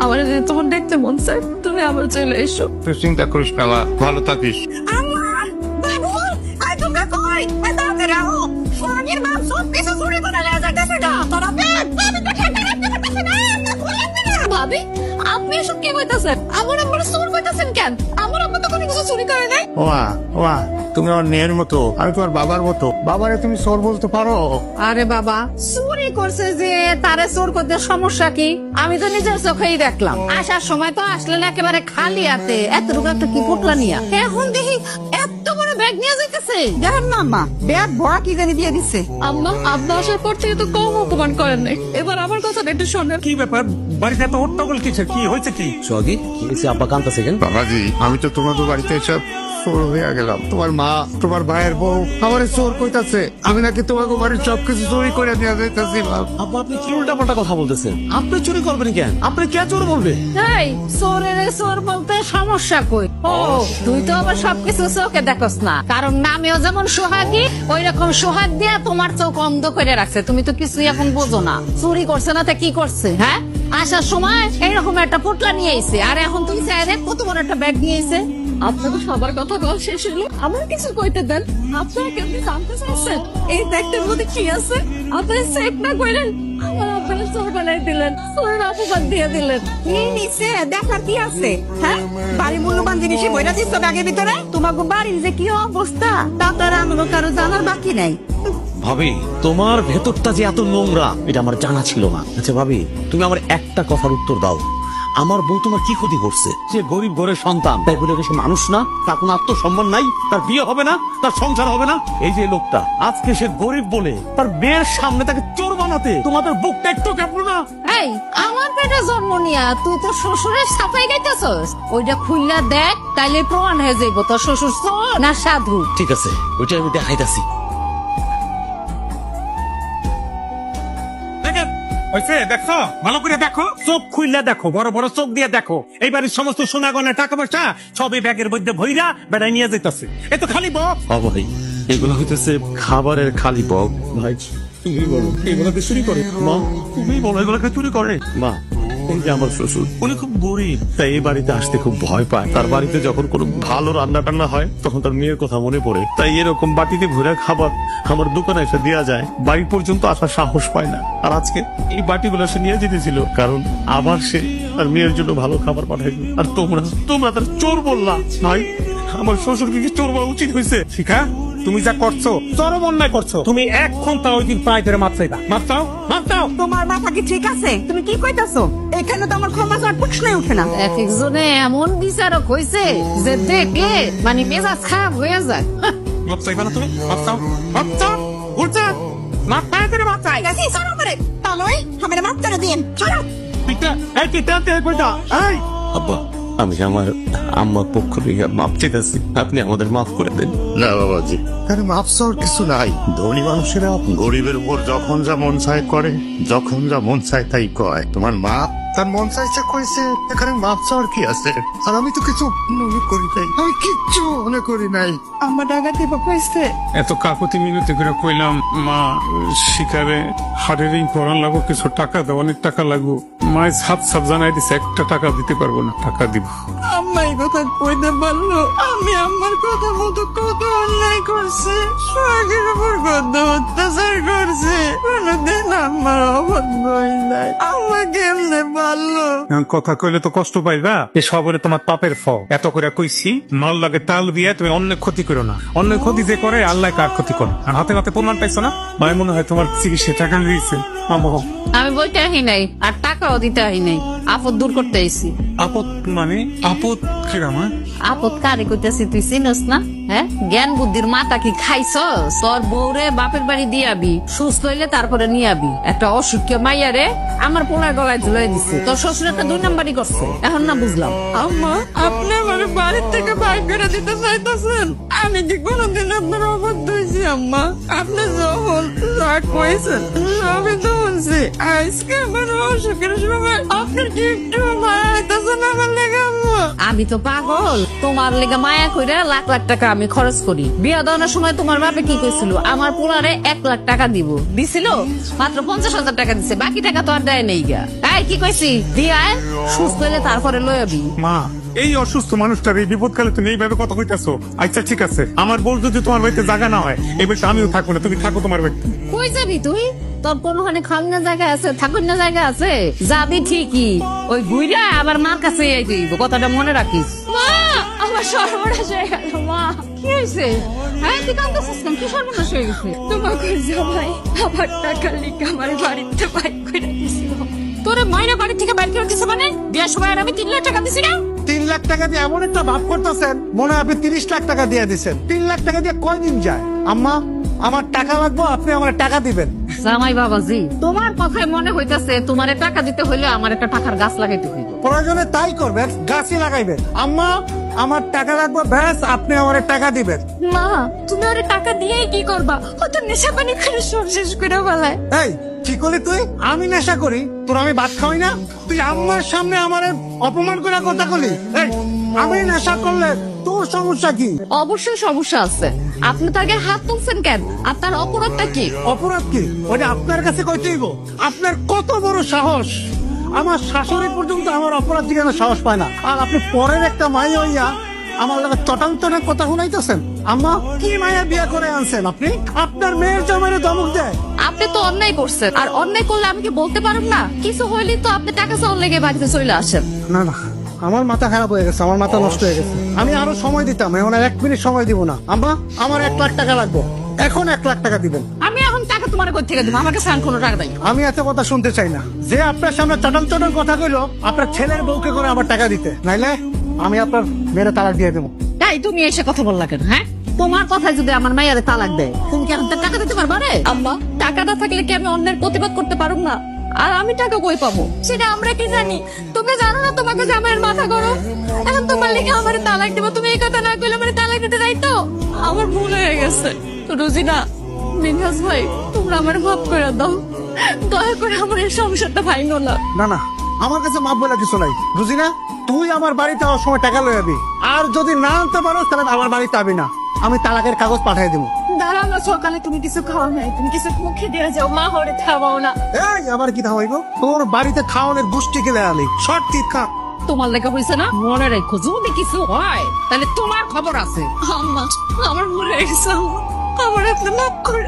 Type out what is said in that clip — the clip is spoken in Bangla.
আমার তখন দেখতে মন চায়, তুমি আবার চলে এসো। তুই চিন্তা করিস না মা, ভালো থাকিস। ভাবি, আপনি এসব কি কইতাছেন? আমার আম্মা চোর কইতাছেন কেন? আমার আম্মা তো কোনো কিছু চুরি করে নাই। ওয়া তুমি আমার মেয়ের মতো, আমি তোমার বাবার মতো। বাবারে তুমি চোর বলতে পারো? আরে বাবা, চুরি করছে যে তারে চোর করতে সমস্যা কি? আমি তো নিজের চোখেই দেখলাম। আসার সময় তো আসলেন একেবারে খালি হাতে, এতটুকু একটা কি পোটলা নিয়া। এখন দেখি এত বড় ব্যাগ নিয়ে যাইতেছে। দেখেন না আম্মা, ব্যাগ ভরা কি জানি দিয়ে দিচ্ছে। আম্মা, আপনি আসার পর থেকে তো কম অপমান করেন নাই, এবার আমার কথাটা একটু শোনেন। কি ব্যাপার, বাড়িতে এত হট্টগোল কিসের? কি হয়েছে? কি সোহাগী, কি হয়েছে? আব্বা কাঁদতেছে কেন? বাবাজি, আমি তো তোমাদের বাড়িতে এসব চোর হয়ে গেলাম। তোমার মা, তোমার ভাইয়ের বউ আমার চোর কইতাছে আমি নাকি তোমাকে বাড়ির সবকিছু চুরি করে নিয়ে যাইতেছি। আব্বা, আপনি কি উল্টাপাল্টা কথা বলতেছেন? আপনি চুরি করবেন কেন? আপনি কে চোর বলবে? এই চোরের চোর বলতে সমস্যা কই? ও, তুই তো আবার সবকিছু চোখে দেখোস না। কারণ নামেও যেমন সোহাগী, ওই রকম সোহাগ দিয়া তোমার চোখ অন্ধ করে রাখছে। তুমি তো কিছুই এখন বোঝো না। চুরি করছে না তা কি করছে? হ্যাঁ, আসার সময় এইরকম একটা পোটলা নিয়ে আইছে, আর এখন তুমি চাই দেখ কত বড় একটা ব্যাগ নিয়ে আইছে। আপনাদের সবার কথা বলা শেষ হলো, আমার কিছু কইতে দেন। আপনারা কেমনি জানতে চাচ্ছেন এই ব্যাগটার মধ্যে কি আছে? আপনারা চেক না করেন, আমার আপনারা চোর বানাই দিলেন, চোরের অপবাদ দিয়ে দিলেন। কি নিচে দেখার কি আছে? হ্যাঁ, বাড়ি মূল্যবান জিনিসই বইরা দিচ্ছ ব্যাগের ভিতরে। তোমাকে বাড়ির যে কি অবস্থা তা তো আর আমাকে কারো জানার বাকি নাই। ভাবি, তোমার ভেতরটা যে এত নোংরা এটা আমার জানা ছিল না। আচ্ছা ভাবি, তুমি আমার একটা কথার উত্তর দাও। আমার বউ তোমার কি ক্ষতি করছে? যে গরিব ঘরের সন্তান, তাই বলে সে মানুষ না? তার কোনো আত্মসম্মান নাই? তার বিয়ে হবে না? তার সংসার হবে না? এই যে লোকটা আজকে সে গরিব বলে তার মেয়ের সামনে তাকে চোর বানাতে তোমাদের বুকটা একটু কেঁপলো না? এই, আমার পেটে জন্ম নিয়া তুই তো শ্বশুরের সাফাই গাইতেছস। ওইটা খুললা দেখ, তাইলে প্রমাণ হয়ে যাইব তোর শ্বশুর চোর না সাধু। ঠিক আছে, ওইটা আমি দেখাইতাছি। দেখো, ভালো করে দেখো, চোখ খুললে দেখো, বড় বড় চোখ দিয়ে দেখো। এই বাড়ির সমস্ত সোনা গয়না টাকা পয়সা সবই ব্যাগের মধ্যে ভইরা বেড়াই নিয়ে যেতেছে। এ তো খালি বক্স। ভাই, এগুলো হইতেছে খাবারের খালি বক। ভাই তুমি বলো, এগুলোকে চুরি করে? মা তুমি বলো, এগুলোকে চুরি করে? মা, উনি যে আমার শ্বশুর, উনি খুব গরিব, তাই এই বাড়িতে আসতে খুব ভয় পায়। তার বাড়িতে যখন কোনো ভালো রান্না টান্না হয় তখন তার মেয়ের কথা মনে পড়ে, তাই এরকম বাটিতে ভরে খাবার আমার দোকানে এসে দেওয়া যায়, বাড়ি পর্যন্ত আসার সাহস পায় না। আর আজকে এই বাটিগুলো সে নিয়ে যেতেছিল, কারণ আবার সে তার মেয়ের জন্য ভালো খাবার পাঠাইবে। আর তোমরা তার চোর বললা। ভাই, আমার শ্বশুরকে কি চোর বলা উচিত হয়েছে? শিখা, তুমি যা করছো চরম অন্যায় করছো। তুমি এক ঘন্টা ওই দিন পায়ে ধরে মাপচাইবা। মাপচাও। তোমার মাথা কি ঠিক আছে? তুমি কি কইতাছো? এখানে তো আমার ক্ষমা চাওয়ার প্রশ্নই উঠে না। এক একজনে এমন বিচারক হয়েছে যে দেখলে মানে মেজাজ খারাপ হয়ে যায়। মাপচাইবা না তুমি? মাপচাও উল্টা না, পায়ে ধরে মাপচাই। সরো করে তা নয়, আমার মাপ করে দিন। সরো। আব্বা, আমি আমার আম্মার পক্ষ থেকে মাপ চাইতেছি, আপনি আমাদের মাফ করে দেন। না বাবাজি, এখানে মাপ চাওয়ার কিছু নাই। ধনী মানুষেরা গরিবের উপর যখন যা মন চায় করে, যখন যা মন চায় তাই কয়। তোমার মা তার মন চাইছে কইছে, এখানে মাপ চাওয়ার কি আছে? আর আমি তো কিছু মনে করি নাই, আমি কিচ্ছু মনে করি নাই। আমার ডাকা দিব কইছে। এত কাকুতি মিনতি করে কইলাম, মা শিকারে হাটের পড়ান লাগো, কিছু টাকা দাও, অনেক টাকা লাগবো। মায়ের সাপ জানাই দিছে, একটা টাকা দিতে পারবো না, টাকা দিব। আম্মাই কথা কইতে পারলো, আমি আমার কথা মতো কত অন্যায় করছে, সোহাগের উপর কত অত্যাচার করছে, কোনদিন আমার অবদ্ধ নাই। আম্মা কেমনে পারলো? কথা কইলে তো কষ্ট পাইবা, এ সবরে তোমার পাপের ফল। এত করে কইছি, নল লাগে তাল দিয়ে তুমি অন্যের ক্ষতি করো না। অন্যের ক্ষতি যে করে আল্লাহ কার ক্ষতি করে। আর হাতে হাতে প্রমাণ পাইছো না? মায়ের মনে হয় তোমার চিকিৎসা টাকা দিয়েছে। আমি বইতে আহি নাই, আর টাকাও দিতে আহি নাই, আপদ দূর করতে আইছি। আপদ মানে? আপদ কিরামা? আপদ কারে কইতেছি তুই চিনস না? হ্যাঁ, জ্ঞান বুদ্ধির মাথা কি খাইছস? তোর বউরে বাপের বাড়ি দিয়াবি, সুস্থ হইলে তারপরে নিয়াবি। একটা অসুখ্য মাইয়ারে আমার পোলার গলায় ঝুলাই দিছে। তোর শ্বশুর একটা 2 নাম্বারই করছে, এখন না বুঝলাম। আম্মা, আপনি আমার বাড়ির থেকে বাইর করে দিতে চাইতেছেন? আমি কি কোনোদিন আপনার অবদ্ধ হয়েছি আম্মা? আপনি যখন যা কইছেন আমি তো বলছি, আজকে আমার অসুখের সময় আপনার কি একটু মায়া হইতেছে না আমার লেগে আম্মা? আমি আমি তো পাগল, তোমার লেগে মায়া কইরা লাখ লাখ টাকা আমি খরচ করি। বিয়া দেওয়ার সময় তোমার বাপে কি কইছিল, আমার পোলারে 1 লাখ টাকা দিব, দিছিল মাত্র 50,000 টাকা দিছে, বাকি টাকা তো আর দেয় নেই গা। তাই কি কইছি, দিয়া সুস্থ হলে তারপরে লই আবি। মা, এই অসুস্থ মানুষটার এই বিপদকালে তুমি এইভাবে কথা কইতাছো। আচ্ছা ঠিক আছে, আমার বল যদি তোমার বাড়িতে জায়গা না হয় এই বাড়িতে আমিও থাকবো না, তুমি থাকো তোমার বাড়িতে। কই যাবি তুই? তোর কোনখানে খাওয়ার জায়গা আছে, থাকুন না জায়গা আছে? যাবি ঠিকই, ওই বুইরা আবার মার কাছে আইবি, কথাটা মনে রাখিস। মা, আমার সর্বনাশ হয়ে গেল। মা, কি হয়েছে? হ্যাঁ, তুই কাঁদতেছিস কেন? কি সর্বনাশ হয়ে গেছে? তোমাকে জামাই আবার টাকা লিখে আমার বাড়িতে বাইক করে দিছিল। তোরে মাইনা বাড়ি থেকে বাইর করে দিছে মানে? বিয়ার সময় আর আমি 3 লাখ টাকা দিছি না? 3 লাখ টাকা দিয়ে এমন একটা ভাব করতেছেন মনে হয় আপনি 30 লাখ টাকা দিয়ে দিচ্ছেন। 3 লাখ টাকা দিয়ে কয়দিন যায়? আম্মা, আমার টাকা লাগবে, আপনি আমার টাকা দিবেন। জামাই বাবাজি, তোমার কথায় মনে হইতাছে তোমারে টাকা দিতে হইলে আমার একটা টাকার গাছ লাগাইতে হইব। প্রয়োজনে তাই করবেন, গাছই লাগাইবেন। আম্মা, আমার টাকা লাগবে, ব্যাস আপনি আমার টাকা দিবেন। মা, তুমি ওরে টাকা দিয়ে কি করবা? ও তো নেশা পানি করে সব শেষ করে ফেলায়। এই কি করলি তুই? আমি নেশা করি, তোর আমি ভাত খাওয়াই না? তুই আম্মার সামনে আমার অপমান করে কথা বলি? এই, আমি নেশা করলে তোর সমস্যা কি? অবশ্যই সমস্যা আছে। আপনি তার গায়ে হাত তুলছেন কেন? আপনার অপরাধটা কি? অপরাধ কি ওটা আপনার কাছে কইতে হইব? আপনার কত বড় সাহস! আমার শাশুড়ি পর্যন্ত আমার অপরাধ জিজ্ঞাসা সাহস পায় না, আর আপনি পরের একটা মাই হইয়া আমার লাগে চটান্তনের কথা শুনাইতেছেন। আম্মা, কি মায়া বিয়া করে আনছেন আপনি? আপনার মেয়ের জামাইরে ধমক দেয়। আপনি তো অন্যায় করছেন, আর অন্যায় করলে আমি কি বলতে পারব না? কিছু হইলে তো আপনি টাকা চাওয়ার লেগে বাড়িতে চলে আসেন। না না, আমার মাথা খারাপ হয়ে গেছে, আমার মাথা নষ্ট হয়ে গেছে। আমি আরো সময় দিতাম, এখন আর 1 মিনিট সময় দিব না। আম্মা, আমার 1 লাখ টাকা লাগবে, এখন 1 লাখ টাকা দিবেন। আমি এখন টাকা তোমার কই থেকে দিব? আমার কাছে আর কোনো টাকা নাই। আমি এত কথা শুনতে চাই না। যে আপনার সামনে চটন চটন কথা কইলো, আপনার ছেলের বউকে করে আমার টাকা দিতে, নাইলে আমি আপনার মেয়ের তালাক দিয়ে দেবো। তাই তুমি এসে কথা বললা কেন? হ্যাঁ, তোমার কথায় যদি আমার মায়ের তালাক দেয়, তুমি কি এখন তার টাকা দিতে পারবা রে? আম্মা, টাকা না থাকলে কি আমি অন্যের প্রতিবাদ করতে পারব না? আর আমি টাকা কই পাবো সেটা আমরা কি জানি? তুমি জানো না তোমাকে জামাইয়ের মাথা গরম। এখন তোমার লেগে আমার তালাক দেবো, তুমি এই কথা না কইলে আমার তালাক দিতে যাইতো। আমার ভুল হয়ে গেছে। রোজিনা, মিনহাজ ভাই, তোমরা আমার মাফ করে দাও। দয়া করে আমার এই সংসারটা ভাঙো না। না না, আমার কাছে মাপ বলে কিছু নাই। বুঝি না, তুই আমার বাড়িতে আসার সময় টাকা লয়ে যাবি, আর যদি না আনতে পারো তাহলে আমার বাড়িতে আবি না। আমি তালাকের কাগজ পাঠিয়ে দেবো। দাঁড়াও না, সকালে তুমি কিছু খাওয়া নাই, তুমি কিছু মুখে দিয়ে যাও। মা হরে খাওয়াও না। এই, আবার কি খাওয়াইব? তোর বাড়িতে খাওয়ানোর গোষ্ঠী খেলে আলি শর্ট টিপ খা। তোমার লেখা হয়েছে না? মনে রেখো, যদি কিছু হয় তাহলে তোমার খবর আছে। আম্মা, আমার ভুল হয়ে গেছে। আমার আপনি মাফ করে